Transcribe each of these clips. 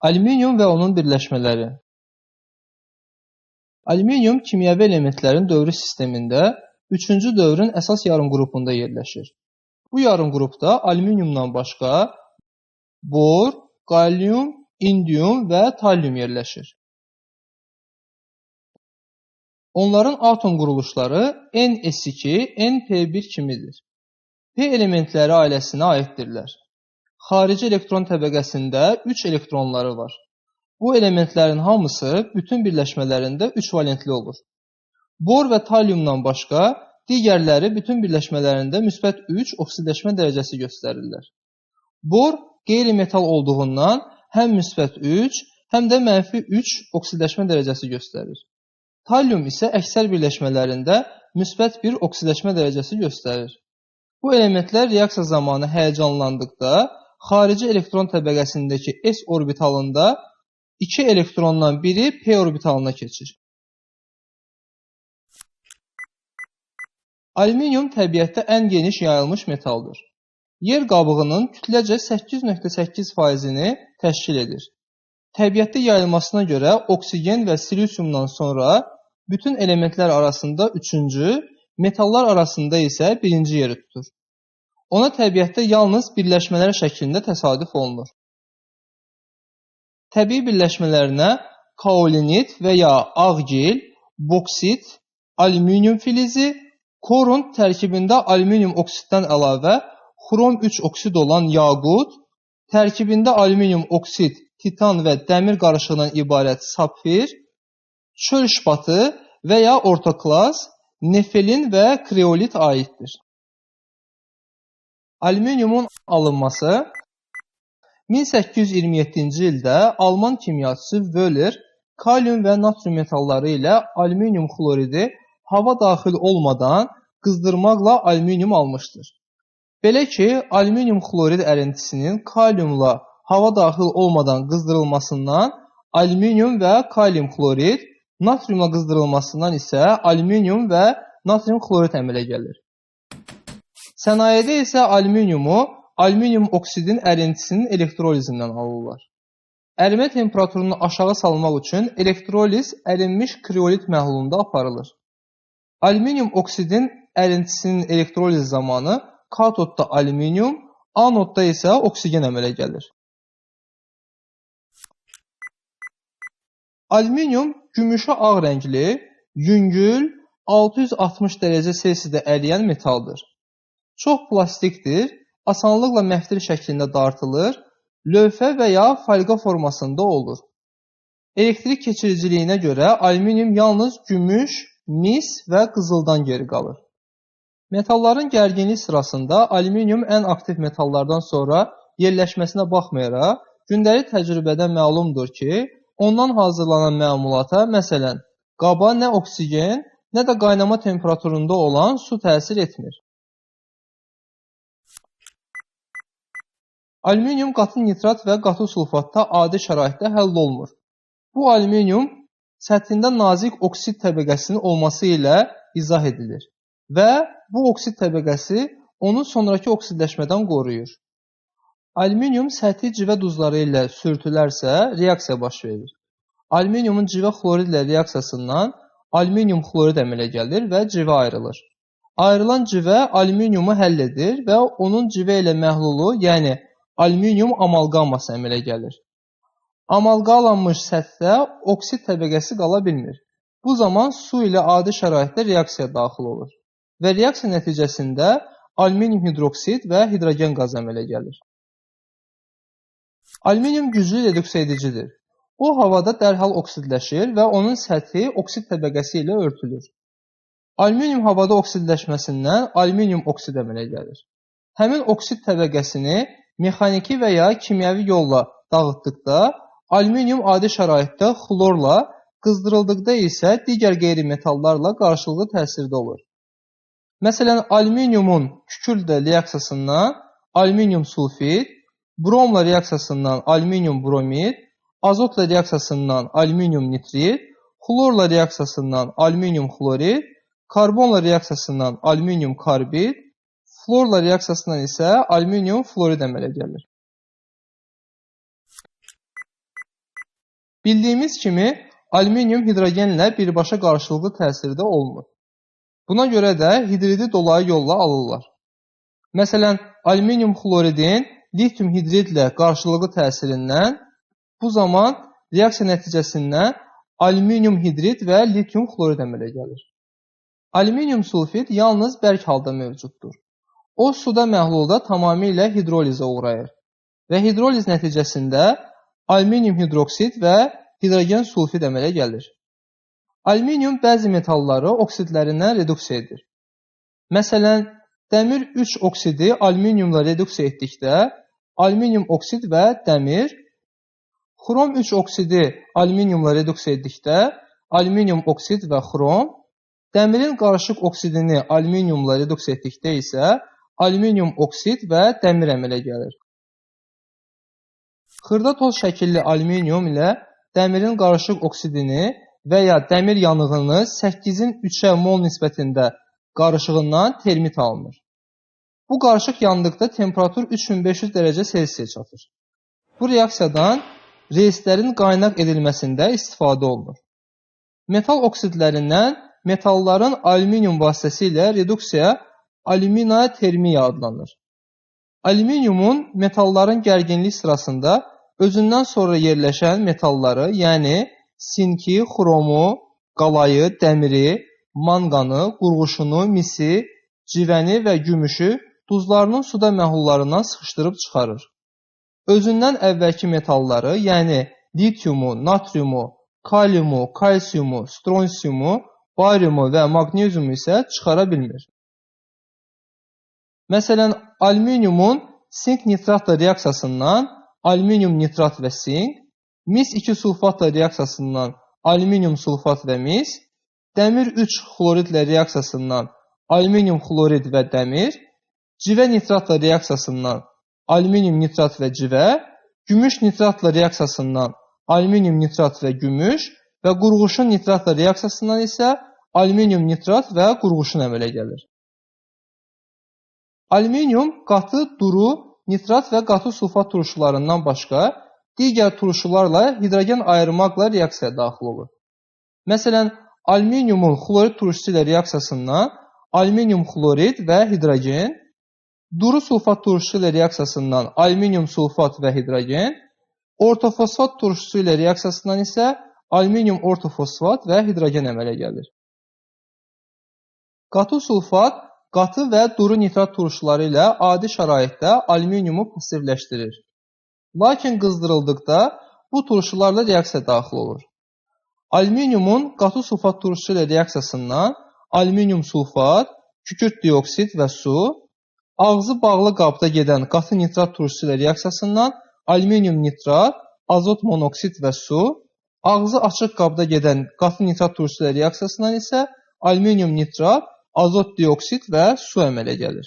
Alüminium və onun birləşmələri. Alüminium kimyəvi elementlərin dövrü sistemində 3-cü dövrün əsas yarımqrupunda yerləşir. Bu yarımqrupda alüminiumdan başqa bor, qalyum, indium və tallium yerləşir. Onların atom quruluşları NS2, NP1 kimidir. P elementləri ailəsinə aiddirlər. Xarici elektron təbəqəsində 3 elektronları var. Bu elementlərin hamısı bütün birləşmələrində 3 valentli olur. Bor və talliumdan başqa digərləri bütün birləşmələrində müsbət 3 oksidləşmə dərəcəsi göstərirlər. Bor qeyri-metal olduğundan həm müsbət 3, həm də mənfi 3 oksidləşmə dərəcəsi göstərir. Tallium isə əksər birləşmələrində müsbət 1 oksidləşmə dərəcəsi göstərir. Bu elementlər reaksiya zamanı həyəcanlandıqda xarici elektron təbəqəsindəki S orbitalında 2 elektrondan biri P orbitalına keçir. Alüminium təbiətdə ən geniş yayılmış metaldır. Yer qabığının kütləcə 8,8%-ni təşkil edir. Təbiətdə yayılmasına görə oksigen və silisyumdan sonra bütün elementlər arasında 3-cü, metallar arasında isə 1-ci yeri tutur. Ona təbiətdə yalnız birləşmələr şəklində təsadüf olunur. Təbii birləşmələrinə kaolinit və ya ağgil, boksit, alüminium filizi, korund tərkibində alüminium oksiddən əlavə xrom 3 oksid olan yaqut, tərkibində alüminium oksid, titan və dəmir qarışığından ibarət sapfir, çöl şpatı və ya ortoklas, nefelin və kreolit aiddir. Alüminiumun alınması 1827-ci ildə Alman kimyaçısı Wöhler kalium və natrium metalları ilə alüminium xloridi hava daxil olmadan qızdırmaqla alüminium almışdır. Belə ki, alüminium xlorid ərintisinin kaliumla hava daxil olmadan qızdırılmasından alüminium və kalium xlorid, natriumla qızdırılmasından isə alüminium və natrium xlorid əmələ gəlir. Sənayedə isə alüminiumu alüminium oksidin ərintisinin elektrolizindən alırlar. Ərimə temperaturunu aşağı salmaq üçün elektroliz ərinmiş kriolit məhlulunda aparılır. Alüminium oksidin ərintisinin elektroliz zamanı katodda alüminium, anodda isə oksigen əmələ gəlir. Alüminium gümüşə ağ rəngli, yüngül, 660 dərəcə Selsidə əriyən metaldır. Çox plastikdir, asanlıqla məftil şəklində dartılır, lövhə və ya falqa formasında olur. Elektrik keçiriciliyinə görə alüminium yalnız gümüş, mis və qızıldan geri qalır. Metalların gərginlik sırasında alüminium ən aktiv metallardan sonra yerləşməsinə baxmayaraq, gündəlik təcrübədən məlumdur ki, ondan hazırlanan məmulata, məsələn, qaba nə oksigen, nə də qaynama temperaturunda olan su təsir etmir. Alüminium qatı nitrat və qatı sulfatda adi şəraitdə həll olunur. Bu alüminium səthində nazik oksid təbəqəsinin olması ilə izah edilir və bu oksid təbəqəsi onu sonrakı oksidləşmədən qoruyur. Alüminium səthi civə duzları ilə sürtülərsə reaksiya baş verir. Alüminiumun civə xlorid ilə reaksiyasından alüminium xlorid əmələ gəlir və civə ayrılır. Ayrılan civə alüminiumu həll edir və onun civə ilə məhlulu, yəni alüminium amalqaması əmələ gəlir. Amalqalanmış səthdə oksid təbəqəsi qala bilmir. Bu zaman su ilə adi şəraitdə reaksiya daxil olur və reaksiya nəticəsində alüminium hidroksid və hidrogen qazı əmələ gəlir. Alüminium güclü reduksiya edicidir. O, havada dərhal oksidləşir və onun səthi oksid təbəqəsi ilə örtülür. Alüminium havada oksidləşməsindən alüminium oksid əmələ gəlir. Həmin oksid təbəqəsini mexaniki və ya kimyəvi yolla dağıtdıqda alüminium adi şəraitdə xlorla, qızdırıldıqda isə digər qeyri-metallarla qarşılıqlı təsirdə olur. Məsələn, alüminiumun kükürdlə reaksiyasından alüminium sulfid, bromla reaksiyasından alüminium bromid, azotla reaksiyasından alüminium nitrit, xlorla reaksiyasından alüminium xlorid, karbonla reaksiyasından alüminium karbid, florla reaksiyasından isə alüminium florid əmələ gəlir. Bildiyimiz kimi, alüminium hidrogenlə birbaşa qarşılıqlı təsirdə olmur. Buna görə də hidridi dolayı yolla alırlar. Məsələn, alüminium xloridin litium hidridlə qarşılıqlı təsirindən bu zaman reaksiya nəticəsində alüminium hidrid və litium xlorid əmələ gəlir. Alüminium sulfid yalnız bərk halda mövcuddur. O, suda məhlulda tamamilə hidrolizə uğrayır və hidroliz nəticəsində alüminium hidroksid və hidrogen sulfid əmələ gəlir. Alüminium bəzi metalları oksidlərindən reduksiya edir. Məsələn, dəmir 3 oksidi alüminiumla reduksiya etdikdə alüminium oksid və dəmir, xrom 3 oksidi alüminiumla reduksiya etdikdə alüminium oksid və xrom, dəmirin qarışıq oksidini alüminiumla reduksiya etdikdə isə alüminium oksid və dəmir əmələ gəlir. Xırda toz şəkilli alüminium ilə dəmirin qarışıq oksidini və ya dəmir yanığını 8-in 3-ə mol nisbətində qarışığından termit alınır. Bu qarışıq yandıqda temperatur 3500 dərəcə Selsiyə çatır. Bu reaksiyadan reislərin qaynaq edilməsində istifadə olunur. Metal oksidlərindən metalların alüminium vasitəsilə reduksiya alüminotermiya adlanır. Alüminiumun metalların gərginlik sırasında özündən sonra yerləşən metalları, yəni sinki, xromu, qalayı, dəmiri, manqanı, qurğuşunu, misi, civəni və gümüşü duzlarının suda məhlullarından sıxışdırıb çıxarır. Özündən əvvəlki metalları, yəni litiumu, natriumu, kaliumu, kalsiumu, stronsiumu, bariumu və maqneziumu isə çıxara bilmir. Məsələn, alüminiumun sink nitratla reaksiyasından alüminium nitrat və sink, mis 2 sulfatla reaksiyasından alüminium sulfat və mis, dəmir 3 xloridlə reaksiyasından alüminium xlorid və dəmir, civə nitratla reaksiyasından alüminium nitrat və civə, gümüş nitratla reaksiyasından alüminium nitrat və gümüş və qurğuşun nitratla reaksiyasından isə alüminium nitrat və qurğuşun əmələ gəlir. Alüminium qatı, duru, nitrat və qatı sulfat turşularından başqa digər turşularla hidrogen ayırmaqla reaksiyaya daxil olur. Məsələn, alüminiumun xlorid turşusu ilə reaksiyasından alüminium xlorid və hidrogen, duru sulfat turşusu ilə reaksiyasından alüminium sulfat və hidrogen, ortofosfat turşusu ilə reaksiyasından isə alüminium ortofosfat və hidrogen əmələ gəlir. Qatı sulfat, qatı və duru nitrat turşuları ilə adi şəraitdə alüminiumu passivləşdirir. Lakin qızdırıldıqda bu turşularla reaksiya daxil olur. Alüminiumun qatı sulfat turşusu ilə reaksiyasından alüminium sulfat, kükürt dioksid və su, ağzı bağlı qabda gedən qatı nitrat turşusu ilə reaksiyasından alüminium nitrat, azot monoksid və su, ağzı açıq qabda gedən qatı nitrat turşusu ilə reaksiyasından isə alüminium nitrat, azot dioksid və su əmələ gəlir.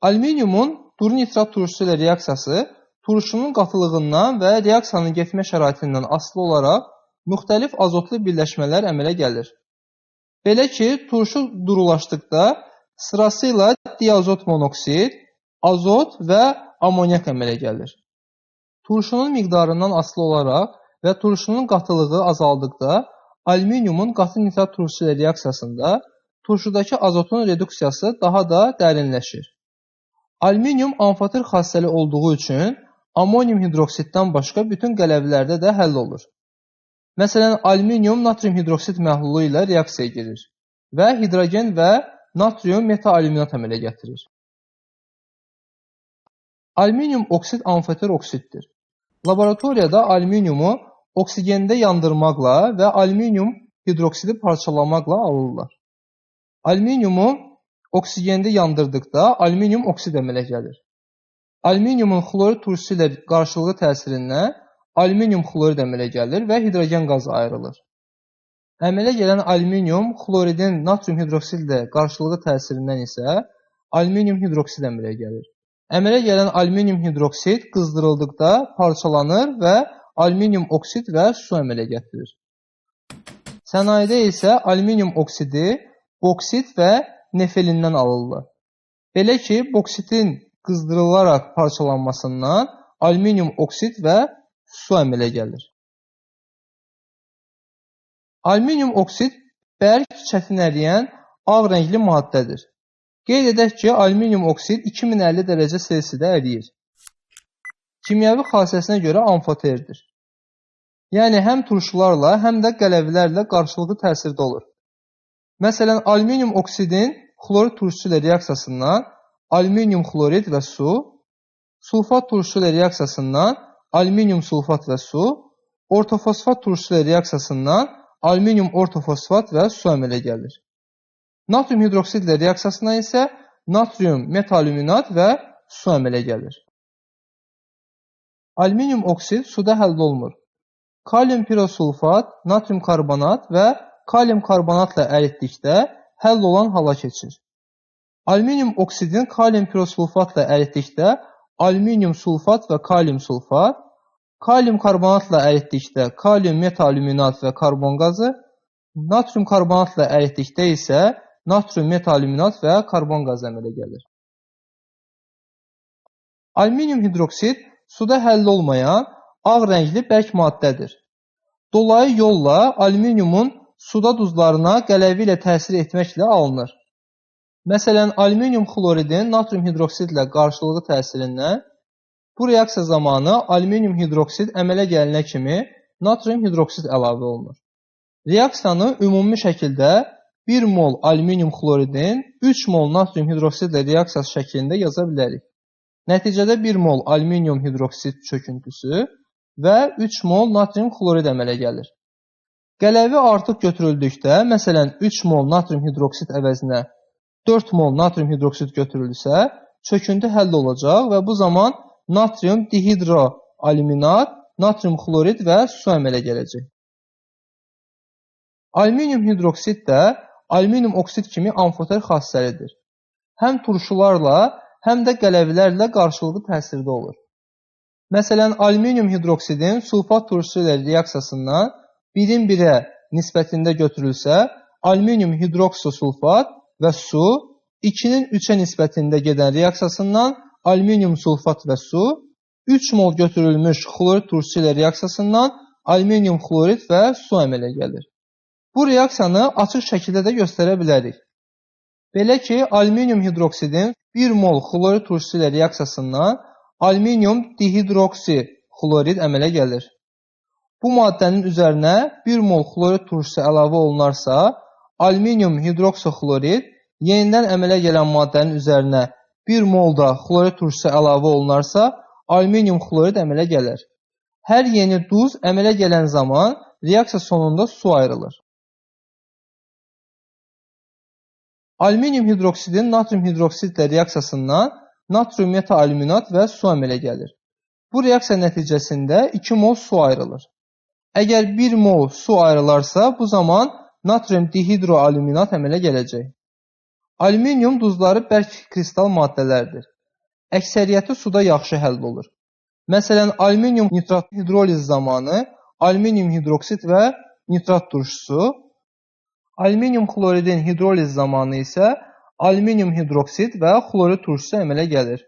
Alüminiumun duru nitrat turşusu ilə reaksiyası turşunun qatılığından və reaksiyanın getmə şəraitindən asılı olaraq müxtəlif azotlu birləşmələr əmələ gəlir. Belə ki, turşu durulaşdıqda sırasıyla diazot monoksid, azot və amonyak əmələ gəlir. Turşunun miqdarından asılı olaraq və turşunun qatılığı azaldıqda alüminiumun qatı nitrat turşusu ilə reaksiyasında turşudakı azotun reduksiyası daha da dərinləşir. Alüminium amfoter xassəli olduğu üçün amonium hidroksiddən başqa bütün qələvlərdə də həll olur. Məsələn, alüminium natrium hidroksid məhlulu ilə reaksiyaya girir və hidrogen və natrium metaalüminat əmələ gətirir. Alüminium oksid amfoter oksiddir. Laboratoriyada alüminiumu oksigende yandırmaqla və alüminium hidroksidi parçalamaqla alırlar. Alüminiumu oksigende yandırdıqda alüminium oksid əmələ gəlir. Alüminiumun xlorid turşusu ilə qarşılıqlı təsirindən alüminium xlorid əmələ gəlir və hidrogen qazı ayrılır. Əmələ gələn alüminium xloridin natrium hidroksid ilə qarşılıqlı təsirindən isə alüminium hidroksid əmələ gəlir. Əmələ gələn alüminium hidroksid qızdırıldıqda parçalanır və alüminium oksid və su əmələ gətirir. Sənayedə isə alüminium oksidi, boksit və nefelindən alırlar. Belə ki, boksitin qızdırılaraq parçalanmasından alüminium oksid və su əmələ gəlir. Alüminium oksid bərk, çətin əriyən, ağ rəngli maddədir. Qeyd edək ki, alüminium oksid 2050 dərəcə Selsidə əriyir. Kimyəvi xassəsinə görə amfoterdir. Yəni, həm turşularla, həm də qələvilərlə qarşılıqlı təsirdə olur. Məsələn, alüminium oksidin xlorid turşusu ilə reaksiyasından alüminium xlorid və su, sulfat turşusu ilə reaksiyasından alüminium sulfat və su, ortofosfat turşusu ilə reaksiyasından alüminium ortofosfat və su əmələ gəlir. Natrium hidroksid ilə reaksiyasından isə natrium metalüminat və su əmələ gəlir. Alüminium oksid suda həll olunur. Kalium pirosulfat, natrium karbonat və kalium karbonatla əritdikdə həll olan hala keçir. Alüminium oksidin kalium pirosulfatla əritdikdə alüminium sulfat və kalium sulfat, kalium karbonatla əritdikdə kalium metalüminat və karbon qazı, natrium karbonatla əritdikdə isə natrium metalüminat və karbon qazı əmələ gəlir. Alüminium hidroksid suda həll olmayan ağ rəngli bərk maddədir. Dolayı yolla alüminiumun suda duzlarına qələvi ilə təsir etməklə alınır. Məsələn, alüminium xloridin natrium hidroksid ilə qarşılıqlı təsirindən bu reaksiya zamanı alüminium hidroksid əmələ gəlinə kimi natrium hidroksid əlavə olunur. Reaksiyanı ümumi şəkildə 1 mol alüminium xloridin 3 mol natrium hidroksid ilə reaksiyası şəklində yaza bilərik. Nəticədə 1 mol alüminium hidroksid çöküntüsü və 3 mol natrium xlorid əmələ gəlir. Qələvi artıq götürüldükdə, məsələn 3 mol natrium hidroksid əvəzinə 4 mol natrium hidroksid götürülsə, çöküntü həll olacaq və bu zaman natrium dihidroaluminat, natrium xlorid və su əmələ gələcək. Alüminium hidroksid də alüminium oksid kimi amfoter xassəlidir. Həm turşularla, həm də qələvilərlə qarşılıqlı təsirdə olur. Məsələn, alüminium hidroksidin sulfat turşusu ilə reaksiyasından 1-in 1-ə nisbətində götürülsə, alüminium hidroksosulfat və su 2-nin 3-ə nisbətində gedən reaksiyasından alüminium sulfat və su 3 mol götürülmüş xlorid turşusu ilə reaksiyasından alüminium xlorid və su əmələ gəlir. Bu reaksiyanı açıq şəkildə də göstərə bilərik. Belə ki, alüminium hidroksidin 1 mol xlorid turşusu ilə reaksiyasından alüminium dihidroksi xlorid əmələ gəlir. Bu maddənin üzərinə 1 mol xlorid turşusu əlavə olunarsa, alüminium hidroksoxlorid yenidən əmələ gələn maddənin üzərinə 1 mol da xlorid turşusu əlavə olunarsa, alüminium xlorid əmələ gəlir. Hər yeni duz əmələ gələn zaman reaksiya sonunda su ayrılır. Alüminium hidroksidin natrium hidroksid ilə reaksiyasından natrium metaalüminat və su əmələ gəlir. Bu reaksiya nəticəsində 2 mol su ayrılır. Əgər 1 mol su ayrılarsa, bu zaman natrium dihidroaluminat əmələ gələcək. Alüminium duzları bərk kristal maddələrdir. Əksəriyyəti suda yaxşı həll olur. Məsələn, alüminium nitrat hidroliz zamanı alüminium hidroksid və nitrat turşusu, alüminium xloridin hidroliz zamanı isə alüminium hidroksid və xlorid turşusu əmələ gəlir.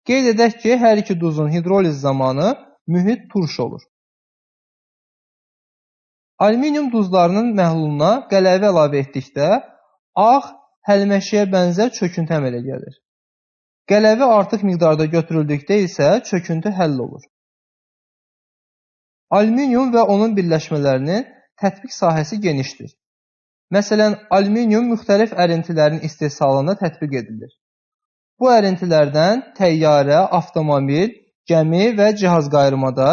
Qeyd edək ki, hər iki duzun hidroliz zamanı mühit turş olur. Alüminium duzlarının məhluluna qələvi əlavə etdikdə ağ, həlməşiyə bənzər çöküntü əmələ gəlir. Qələvi artıq miqdarda götürüldükdə isə çöküntü həll olur. Alüminium və onun birləşmələrinin tətbiq sahəsi genişdir. Məsələn, alüminium müxtəlif ərintilərin istehsalında tətbiq edilir. Bu ərintilərdən təyyarə, avtomobil, gəmi və cihaz qayırmada,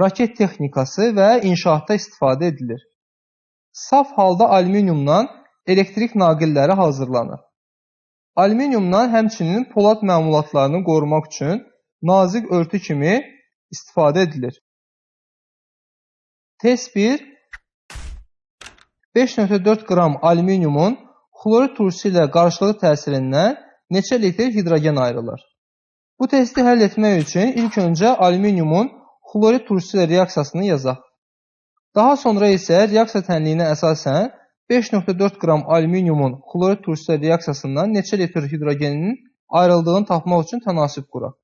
raket texnikası və inşaatda istifadə edilir. Saf halda alüminiumdan elektrik naqilləri hazırlanır. Alüminiumdan həmçinin polad məmulatlarını qorumaq üçün nazik örtü kimi istifadə edilir. Test 1. 5,4 qram alüminiumun xlorid turşusu ilə qarşılıqlı təsirindən neçə litr hidrogen ayrılır? Bu testi həll etmək üçün ilk öncə alüminiumun xlorid turşusu ilə reaksiyasını yazaq. Daha sonra isə reaksiya tənliyinə əsasən 5,4 qram alüminiumun xlorid turşusu ilə reaksiyasından neçə litr hidrogenin ayrıldığını tapmaq üçün tənasüb quraq.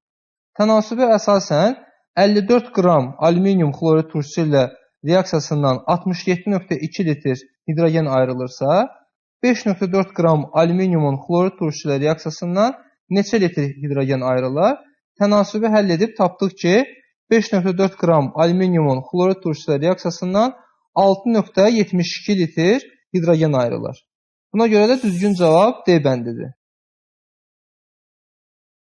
Tənasübə əsasən 54 qram alüminium xlorid turşusu ilə reaksiyasından 67,2 litr hidrogen ayrılırsa, 5,4 qram alüminiumun xlorid turşusu ilə reaksiyasından neçə litr hidrogen ayrılar? Tənasibi həll edib tapdıq ki, 5,4 qram alüminiumun xlorid turşusu ilə reaksiyasından 6,72 litr hidrogen ayrılır. Buna görə də düzgün cavab D bəndidir.